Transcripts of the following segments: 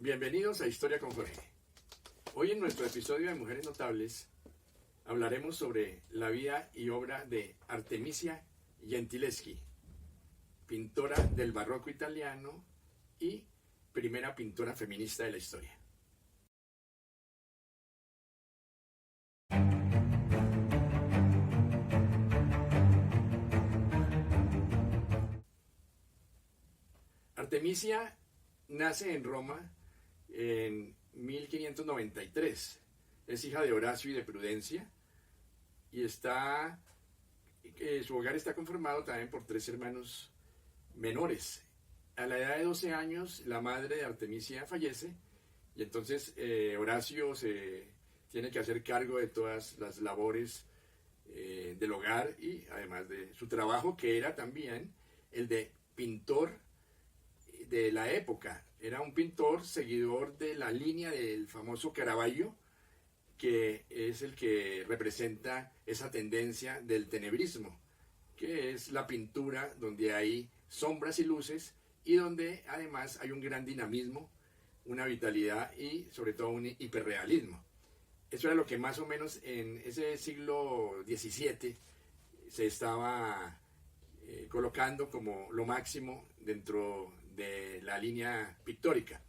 Bienvenidos a Historia con Jorge. Hoy en nuestro episodio de Mujeres Notables hablaremos sobre la vida y obra de Artemisia Gentileschi, pintora del barroco italiano y primera pintora feminista de la historia. Artemisia nace en Roma en 1593. Es hija de Horacio y de Prudencia y su hogar está conformado también por 3 hermanos menores. A la edad de 12 años, la madre de Artemisia fallece y entonces Horacio se tiene que hacer cargo de todas las labores del hogar y además de su trabajo, que era también el de pintor de la época. Era un pintor seguidor de la línea del famoso Caravaggio, que es el que representa esa tendencia del tenebrismo, que es la pintura donde hay sombras y luces y donde además hay un gran dinamismo, una vitalidad y sobre todo un hiperrealismo. Eso era lo que más o menos en ese siglo XVII se estaba colocando como lo máximo dentro de la línea pictórica.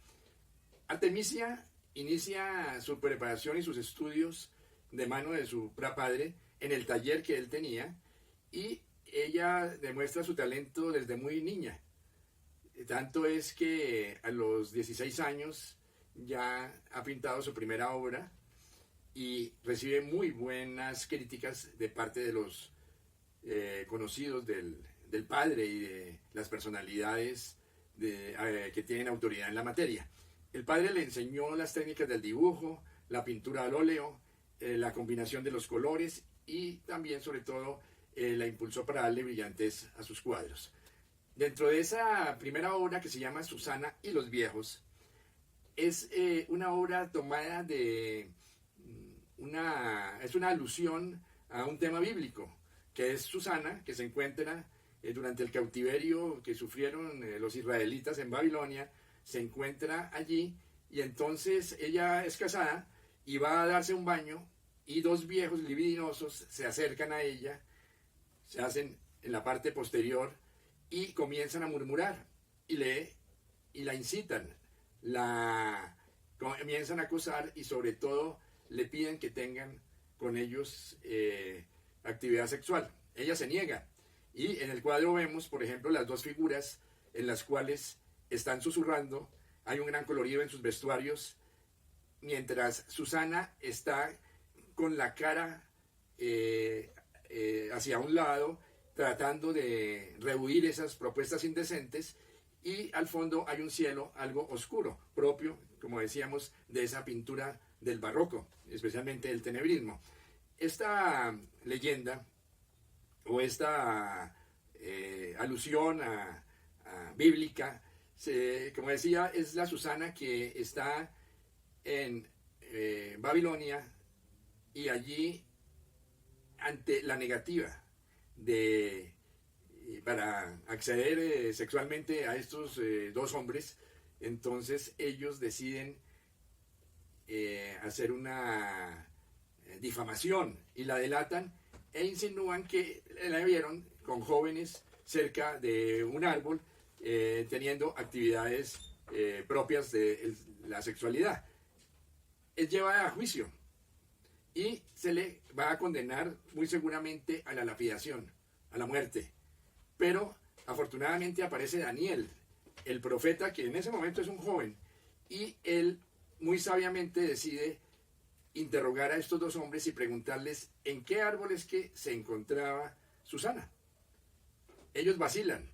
Artemisia inicia su preparación y sus estudios de mano de su prapadre en el taller que él tenía, y ella demuestra su talento desde muy niña. Tanto es que a los 16 años ya ha pintado su primera obra y recibe muy buenas críticas de parte de los conocidos del padre y de las personalidades que tienen autoridad en la materia. El padre le enseñó las técnicas del dibujo, la pintura al óleo, la combinación de los colores y también, sobre todo, la impulsó para darle brillantez a sus cuadros. Dentro de esa primera obra, que se llama Susana y los viejos, es una obra tomada es una alusión a un tema bíblico, que es Susana, que se encuentra durante el cautiverio que sufrieron los israelitas en Babilonia. Se encuentra allí y entonces ella es casada y va a darse un baño y 2 viejos libidinosos se acercan a ella, se hacen en la parte posterior y comienzan a murmurar y la incitan, la comienzan a acosar y sobre todo le piden que tengan con ellos actividad sexual. Ella se niega y en el cuadro vemos, por ejemplo, las 2 figuras en las cuales están susurrando. Hay un gran colorido en sus vestuarios, mientras Susana está con la cara hacia un lado, tratando de rehuir esas propuestas indecentes, y al fondo hay un cielo algo oscuro, propio, como decíamos, de esa pintura del barroco, especialmente del tenebrismo. Esta leyenda o esta alusión bíblica, como decía, es la Susana que está en Babilonia, y allí, ante la negativa para acceder sexualmente a estos 2 hombres, entonces ellos deciden hacer una difamación y la delatan e insinúan que la vieron con jóvenes cerca de un árbol teniendo actividades propias de la sexualidad. Es llevada a juicio y se le va a condenar muy seguramente a la lapidación, a la muerte. Pero afortunadamente aparece Daniel, el profeta, que en ese momento es un joven, y él muy sabiamente decide interrogar a estos 2 hombres y preguntarles en qué árbol es que se encontraba Susana. Ellos vacilan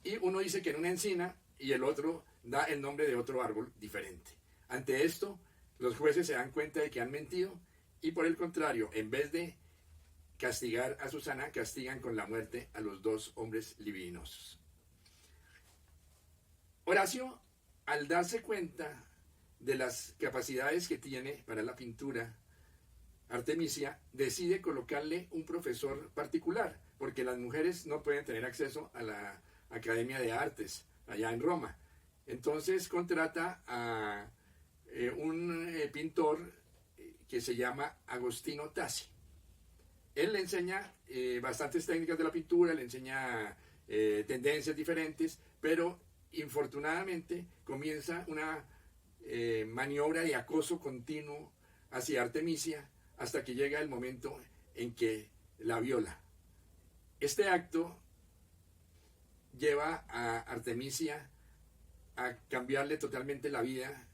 y uno dice que en una encina y el otro da el nombre de otro árbol diferente. Ante esto, los jueces se dan cuenta de que han mentido y, por el contrario, en vez de castigar a Susana, castigan con la muerte a los 2 hombres libidinosos. Horacio, al darse cuenta de las capacidades que tiene para la pintura, Artemisia decide colocarle un profesor particular, porque las mujeres no pueden tener acceso a la Academia de Artes allá en Roma. Entonces contrata a un pintor que se llama Agostino Tassi. Él le enseña bastantes técnicas de la pintura, le enseña tendencias diferentes, pero infortunadamente comienza una maniobra de acoso continuo hacia Artemisia hasta que llega el momento en que la viola. Este acto lleva a Artemisia a cambiarle totalmente la vida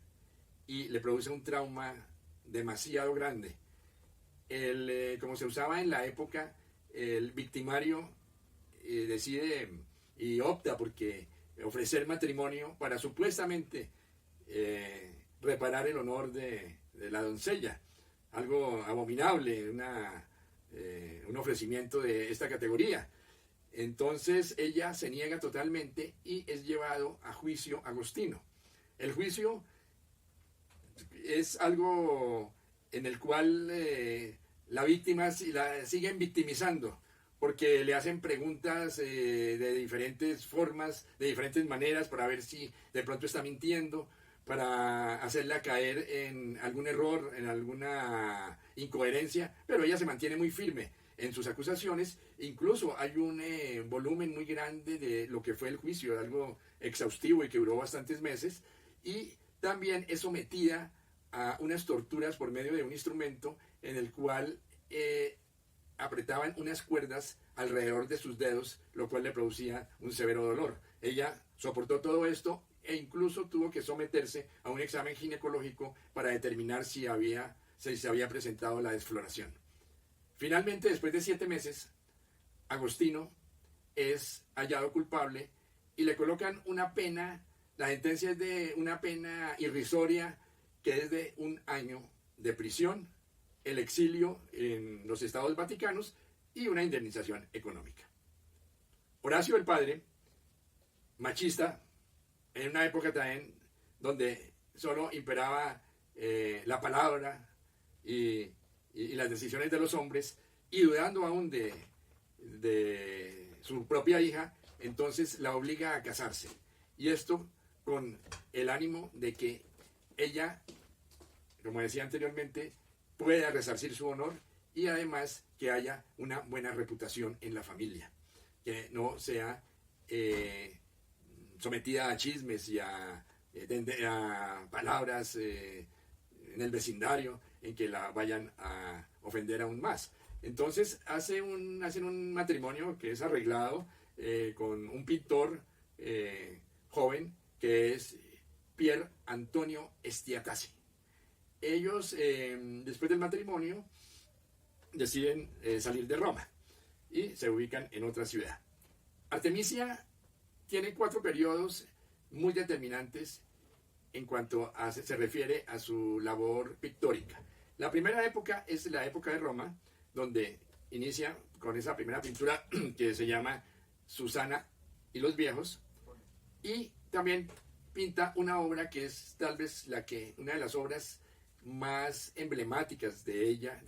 y le produce un trauma demasiado grande. Como se usaba en la época, el victimario decide y opta porque ofrecer matrimonio para supuestamente reparar el honor de la doncella. Algo abominable, un ofrecimiento de esta categoría. Entonces ella se niega totalmente y es llevado a juicio Agostino. El juicio es algo en el cual la víctima la siguen victimizando porque le hacen preguntas de diferentes formas, de diferentes maneras para ver si de pronto está mintiendo, para hacerla caer en algún error, en alguna incoherencia, pero ella se mantiene muy firme en sus acusaciones. Incluso hay un volumen muy grande de lo que fue el juicio, algo exhaustivo y que duró bastantes meses, y también es sometida a unas torturas por medio de un instrumento en el cual apretaban unas cuerdas alrededor de sus dedos, lo cual le producía un severo dolor. Ella soportó todo esto e incluso tuvo que someterse a un examen ginecológico para determinar si se había presentado la desfloración. Finalmente, después de 7 meses, Agostino es hallado culpable y le colocan una pena. La sentencia es de una pena irrisoria que es de 1 año de prisión, el exilio en los Estados Vaticanos y una indemnización económica. Horacio el padre, machista, en una época también donde solo imperaba la palabra y las decisiones de los hombres, y dudando aún de su propia hija, entonces la obliga a casarse. Y esto con el ánimo de que ella, como decía anteriormente, pueda resarcir su honor y además que haya una buena reputación en la familia, que no sea sometida a chismes y a palabras en el vecindario en que la vayan a ofender aún más. Entonces hacen un matrimonio que es arreglado con un pintor joven que es Pier Antonio Stiatasi. Ellos, después del matrimonio, deciden salir de Roma y se ubican en otra ciudad. Artemisia tiene 4 periodos muy determinantes en cuanto se refiere a su labor pictórica. La primera época es la época de Roma, donde inicia con esa primera pintura que se llama Susana y los viejos, y también pinta una obra que es tal vez una de las obras más emblemáticas de ella,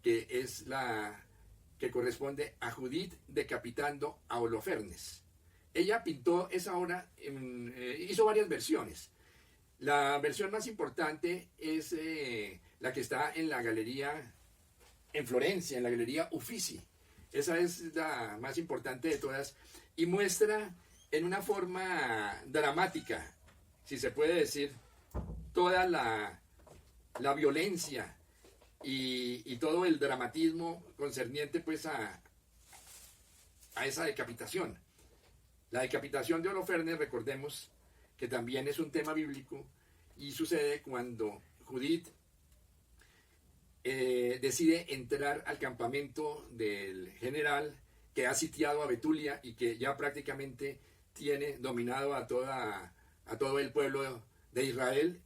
que es la que corresponde a Judith decapitando a Holofernes. Ella pintó esa obra, hizo varias versiones. La versión más importante es la que está en la galería en Florencia, en la galería Uffizi. Esa es la más importante de todas y muestra en una forma dramática, si se puede decir, toda la violencia y todo el dramatismo concerniente pues a esa decapitación. La decapitación de Holofernes, recordemos que también es un tema bíblico y sucede cuando Judith decide entrar al campamento del general que ha sitiado a Betulia y que ya prácticamente tiene dominado a todo el pueblo de Israel,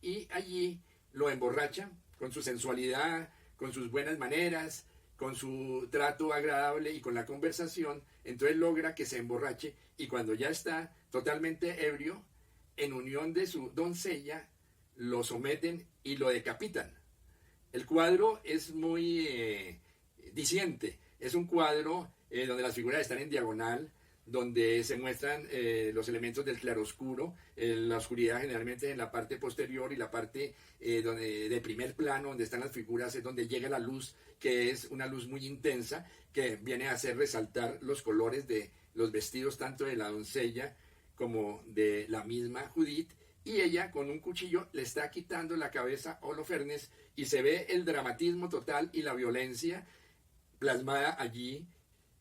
y allí lo emborracha con su sensualidad, con sus buenas maneras, con su trato agradable y con la conversación. Entonces logra que se emborrache y cuando ya está totalmente ebrio, en unión de su doncella, lo someten y lo decapitan. El cuadro es muy diciente. Es un cuadro donde las figuras están en diagonal, donde se muestran los elementos del claroscuro, la oscuridad generalmente en la parte posterior y la parte de primer plano, donde están las figuras, es donde llega la luz, que es una luz muy intensa, que viene a hacer resaltar los colores de los vestidos tanto de la doncella como de la misma Judith, y ella con un cuchillo le está quitando la cabeza a Holofernes, y se ve el dramatismo total y la violencia plasmada allí,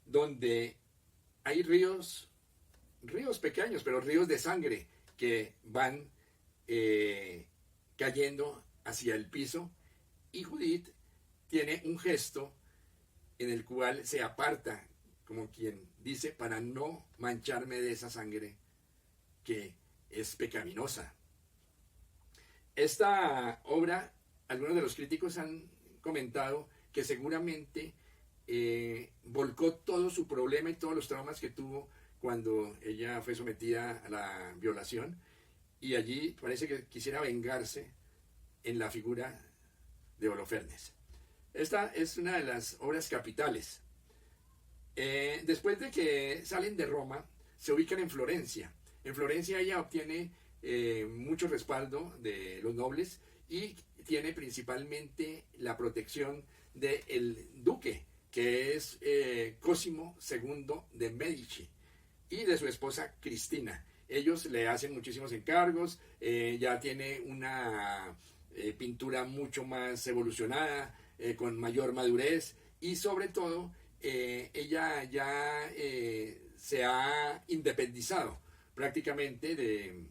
donde hay ríos pequeños, pero ríos de sangre que van cayendo hacia el piso, y Judith tiene un gesto en el cual se aparta, como quien dice, para no mancharme de esa sangre que es pecaminosa. Esta obra, algunos de los críticos han comentado que seguramente volcó todo su problema y todos los traumas que tuvo cuando ella fue sometida a la violación, y allí parece que quisiera vengarse en la figura de Holofernes. Esta es una de las obras capitales. Después de que salen de Roma, se ubican en Florencia. En Florencia ella obtiene mucho respaldo de los nobles y tiene principalmente la protección del duque, que es Cosimo II de Medici, y de su esposa Cristina. Ellos le hacen muchísimos encargos, ya tiene una pintura mucho más evolucionada, con mayor madurez, y sobre todo ella ya se ha independizado prácticamente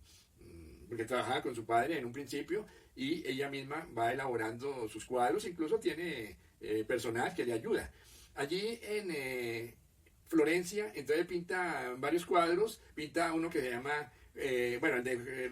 porque trabajaba con su padre en un principio, y ella misma va elaborando sus cuadros, incluso tiene personal que le ayuda. Allí en Florencia, entonces pinta varios cuadros, pinta uno que se llama,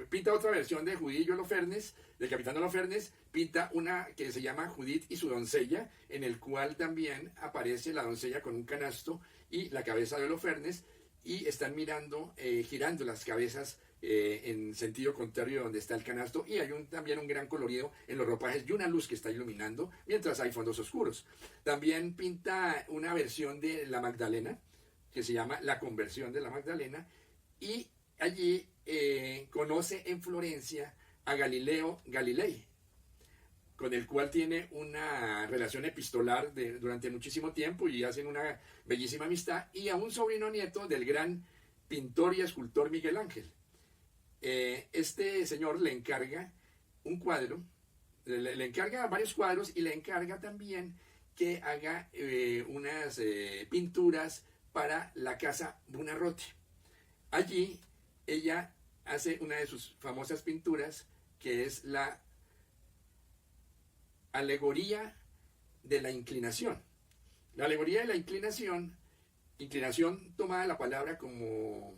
pinta otra versión de Judith y Holofernes, del capitán Holofernes, pinta una que se llama Judith y su doncella, en el cual también aparece la doncella con un canasto y la cabeza de Holofernes, y están mirando, girando las cabezas en sentido contrario de donde está el canasto, y hay también un gran colorido en los ropajes y una luz que está iluminando mientras hay fondos oscuros. También pinta una versión de la Magdalena que se llama La Conversión de la Magdalena, y allí conoce en Florencia a Galileo Galilei, con el cual tiene una relación epistolar durante muchísimo tiempo, y hacen una bellísima amistad, y a un sobrino nieto del gran pintor y escultor Miguel Ángel. Este señor le encarga un cuadro, le encarga varios cuadros, y le encarga también que haga unas pinturas para la casa Buonarroti. Allí ella hace una de sus famosas pinturas, que es la alegoría de la inclinación. La alegoría de la inclinación tomada la palabra como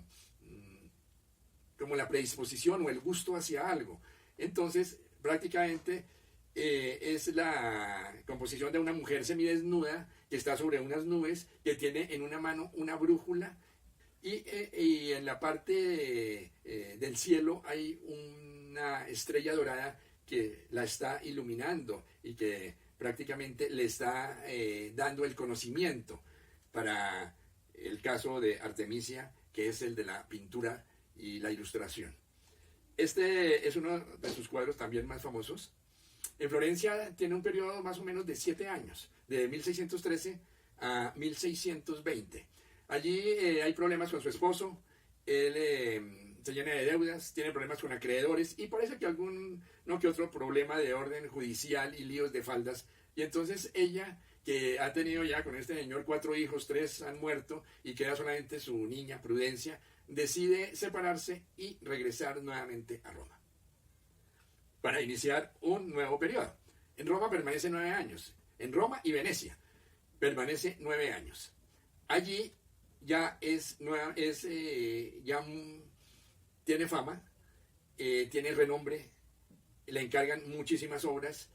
la predisposición o el gusto hacia algo. Entonces, prácticamente es la composición de una mujer semidesnuda que está sobre unas nubes, que tiene en una mano una brújula, y en la parte del cielo hay una estrella dorada que la está iluminando y que prácticamente le está dando el conocimiento para el caso de Artemisia, que es el de la pintura y la ilustración. Este es uno de sus cuadros también más famosos. En Florencia tiene un periodo más o menos de 7 años, de 1613 a 1620. Allí hay problemas con su esposo, él se llena de deudas, tiene problemas con acreedores, y parece que no que otro problema de orden judicial y líos de faldas. Y entonces ella, que ha tenido ya con este señor 4 hijos, 3 han muerto, y queda solamente su niña Prudencia, decide separarse y regresar nuevamente a Roma para iniciar un nuevo periodo. En Roma permanece 9 años, en Roma y Venecia permanece 9 años. Allí ya tiene fama, tiene renombre, le encargan muchísimas obras,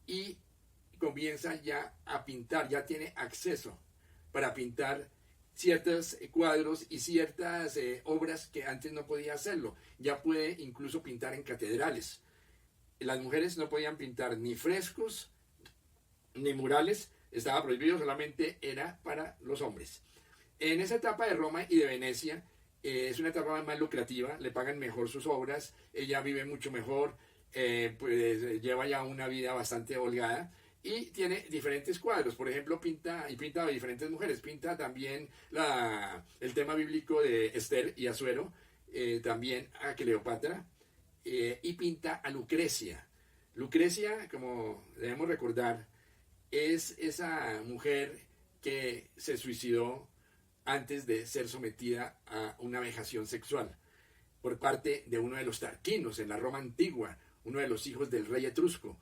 y comienza ya a pintar, ya tiene acceso para pintar ciertos cuadros y ciertas obras que antes no podía hacerlo. Ya puede incluso pintar en catedrales. Las mujeres no podían pintar ni frescos ni murales, estaba prohibido, solamente era para los hombres. En esa etapa de Roma y de Venecia, es una etapa más lucrativa, le pagan mejor sus obras, ella vive mucho mejor, pues lleva ya una vida bastante holgada y tiene diferentes cuadros. Por ejemplo, pinta a diferentes mujeres, pinta también el tema bíblico de Esther y Asuero, también a Cleopatra, y pinta a Lucrecia. Lucrecia, como debemos recordar, es esa mujer que se suicidó antes de ser sometida a una vejación sexual por parte de uno de los tarquinos en la Roma antigua, uno de los hijos del rey etrusco.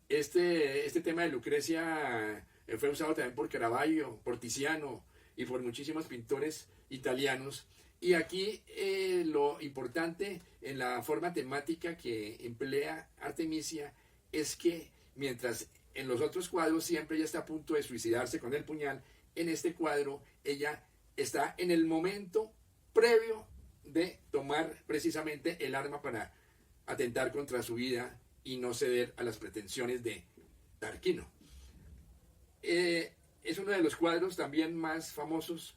Este tema de Lucrecia fue usado también por Caravaggio, por Tiziano y por muchísimos pintores italianos. Y aquí lo importante en la forma temática que emplea Artemisia es que mientras en los otros cuadros siempre ella está a punto de suicidarse con el puñal, en este cuadro ella está en el momento previo de tomar precisamente el arma para atentar contra su vida y no ceder a las pretensiones de Tarquino. Es uno de los cuadros también más famosos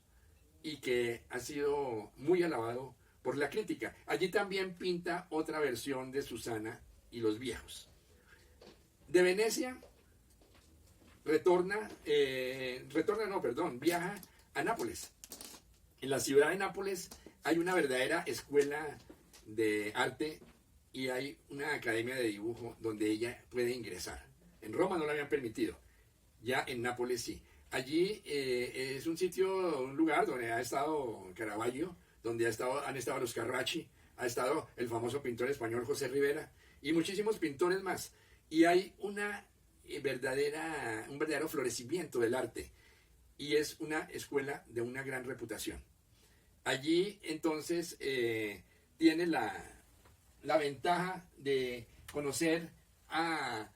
y que ha sido muy alabado por la crítica. Allí también pinta otra versión de Susana y los viejos. De Venecia viaja a Nápoles. En la ciudad de Nápoles hay una verdadera escuela de arte y hay una academia de dibujo donde ella puede ingresar. En Roma no la habían permitido, ya en Nápoles sí. Allí es un lugar donde ha estado Caravaggio, donde han estado los Carracci, ha estado el famoso pintor español José Rivera y muchísimos pintores más. Y hay un verdadero florecimiento del arte y es una escuela de una gran reputación. Allí entonces tiene la ventaja de conocer al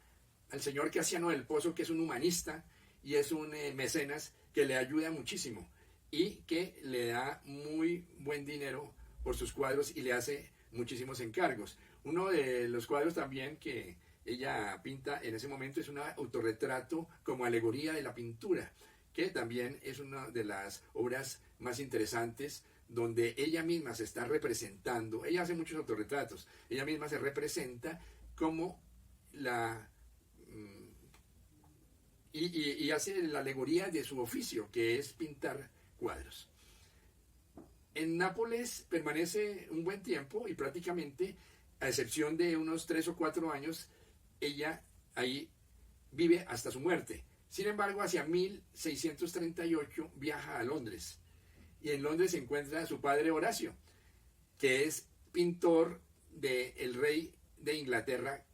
señor Casiano del Pozo, que es un humanista y es un mecenas que le ayuda muchísimo y que le da muy buen dinero por sus cuadros y le hace muchísimos encargos. Uno de los cuadros también que ella pinta en ese momento es un autorretrato como alegoría de la pintura, que también es una de las obras más interesantes, donde ella misma se está representando. Ella hace muchos autorretratos, ella misma se representa como y hace la alegoría de su oficio, que es pintar cuadros. En Nápoles permanece un buen tiempo y prácticamente, a excepción de unos 3 o 4 años, ella ahí vive hasta su muerte. Sin embargo, hacia 1638 viaja a Londres y en Londres se encuentra a su padre Horacio, que es pintor del rey de Inglaterra,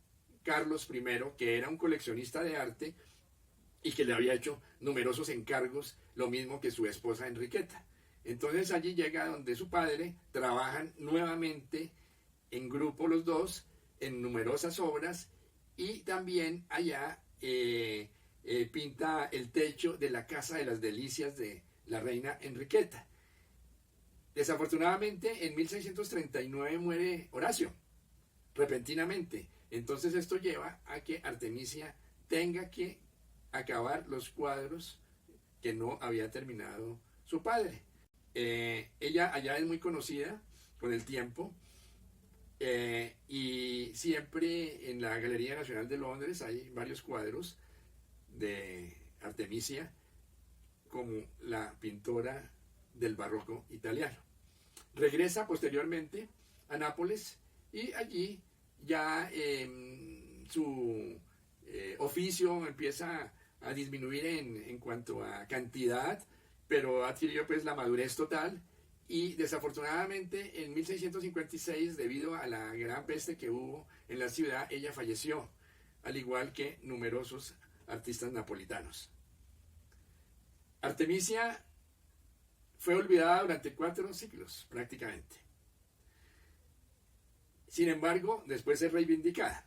Carlos I, que era un coleccionista de arte y que le había hecho numerosos encargos, lo mismo que su esposa Enriqueta. Entonces allí llega donde su padre, trabajan nuevamente en grupo los dos, en numerosas obras, y también allá pinta el techo de la Casa de las Delicias de la reina Enriqueta. Desafortunadamente, en 1639 muere Horacio, repentinamente. Entonces esto lleva a que Artemisia tenga que acabar los cuadros que no había terminado su padre. Ella allá es muy conocida con el tiempo, y siempre en la Galería Nacional de Londres hay varios cuadros de Artemisia como la pintora del barroco italiano. Regresa posteriormente a Nápoles y allí ya su oficio empieza a disminuir en cuanto a cantidad, pero adquirió pues la madurez total y desafortunadamente en 1656, debido a la gran peste que hubo en la ciudad, ella falleció, al igual que numerosos artistas napolitanos. Artemisia fue olvidada durante 4 siglos prácticamente. Sin embargo, después es reivindicada.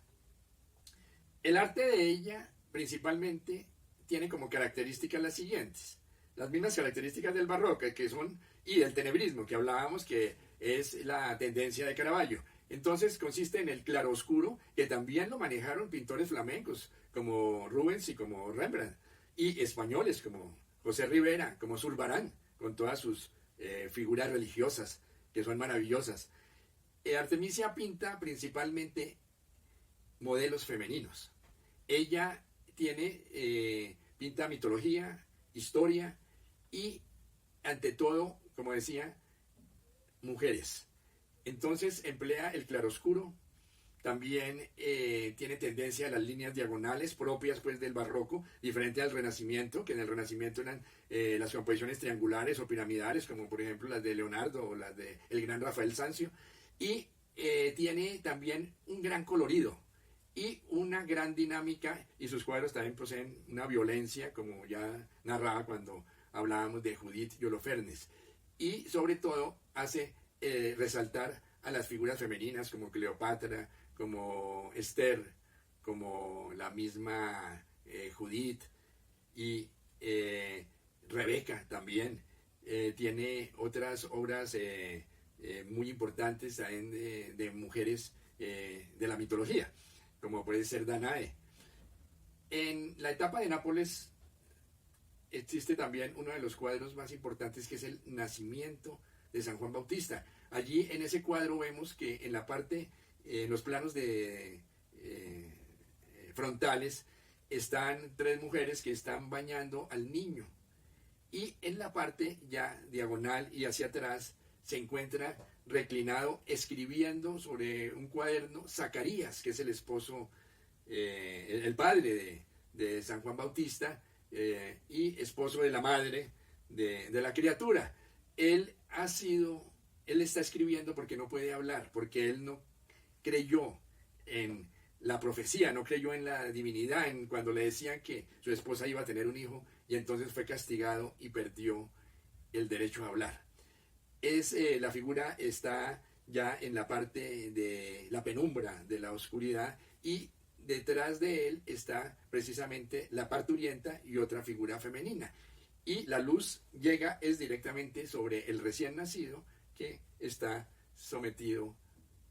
El arte de ella principalmente tiene como características las siguientes: las mismas características del barroco, que son, y del tenebrismo, que hablábamos, que es la tendencia de Caravaggio. Entonces consiste en el claroscuro, que también lo manejaron pintores flamencos como Rubens y como Rembrandt, y españoles como José Rivera, como Zurbarán, con todas sus figuras religiosas, que son maravillosas. Artemisia pinta principalmente modelos femeninos. Ella pinta mitología, historia y, ante todo, como decía, mujeres. Entonces emplea el claroscuro. También tiene tendencia a las líneas diagonales propias pues del barroco, diferente al Renacimiento, que en el Renacimiento eran las composiciones triangulares o piramidales, como por ejemplo las de Leonardo o las de el gran Rafael Sanzio. Y tiene también un gran colorido y una gran dinámica, y sus cuadros también poseen una violencia, como ya narraba cuando hablábamos de Judith y Holofernes. Y sobre todo hace resaltar a las figuras femeninas como Cleopatra, como Esther, como la misma Judith y Rebeca también. Tiene otras obras muy importantes también de mujeres de la mitología, como puede ser Danae. En la etapa de Nápoles existe también uno de los cuadros más importantes, que es el nacimiento de San Juan Bautista. Allí en ese cuadro vemos que en la parte, en los planos frontales, están tres mujeres que están bañando al niño. Y en la parte ya diagonal y hacia atrás se encuentra reclinado escribiendo sobre un cuaderno Zacarías, que es el esposo, el padre de San Juan Bautista y esposo de la madre de la criatura. Él está escribiendo porque no puede hablar, porque él no creyó en la profecía, no creyó en la divinidad, cuando le decían que su esposa iba a tener un hijo, y entonces fue castigado y perdió el derecho a hablar. La figura está ya en la parte de la penumbra, de la oscuridad, y detrás de él está precisamente la parturienta y otra figura femenina. Y la luz es directamente sobre el recién nacido, que está sometido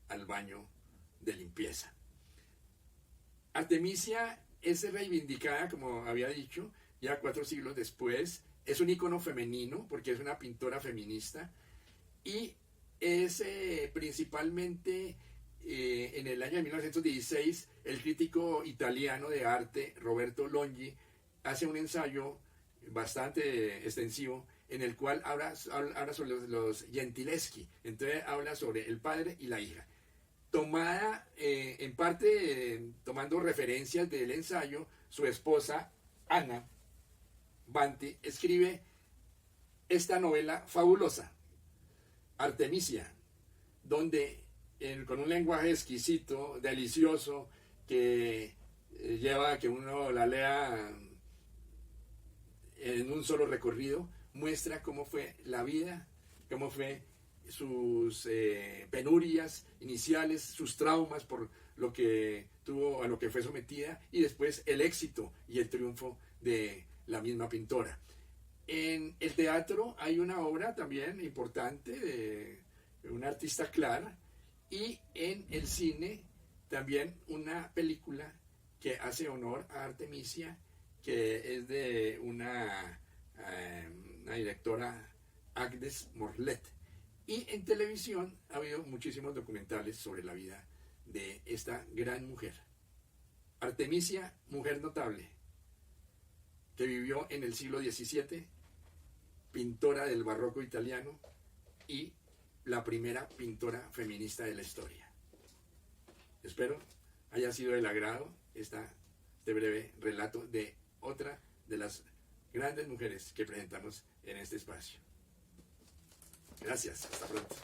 al baño de limpieza. Artemisia es reivindicada, como había dicho, ya 4 siglos después. Es un ícono femenino porque es una pintora feminista, y es principalmente en el año de 1916 el crítico italiano de arte Roberto Longhi hace un ensayo bastante extensivo en el cual habla sobre los gentileschi. Entonces habla sobre el padre y la hija. Tomada en parte, tomando referencias del ensayo, su esposa Ana Banti escribe esta novela fabulosa, Artemisia, donde con un lenguaje exquisito, delicioso, que lleva a que uno la lea en un solo recorrido, muestra cómo fue la vida, cómo fue sus penurias iniciales, sus traumas por lo que tuvo, a lo que fue sometida, y después el éxito y el triunfo de la misma pintora. En el teatro hay una obra también importante de un artista Clar, y en el cine también una película que hace honor a Artemisia, que es de una directora, Agnes Morlet. Y en televisión ha habido muchísimos documentales sobre la vida de esta gran mujer. Artemisia, mujer notable, que vivió en el siglo XVII, pintora del barroco italiano y la primera pintora feminista de la historia. Espero haya sido del agrado este breve relato de otra de las grandes mujeres que presentamos en este espacio. Gracias, hasta pronto.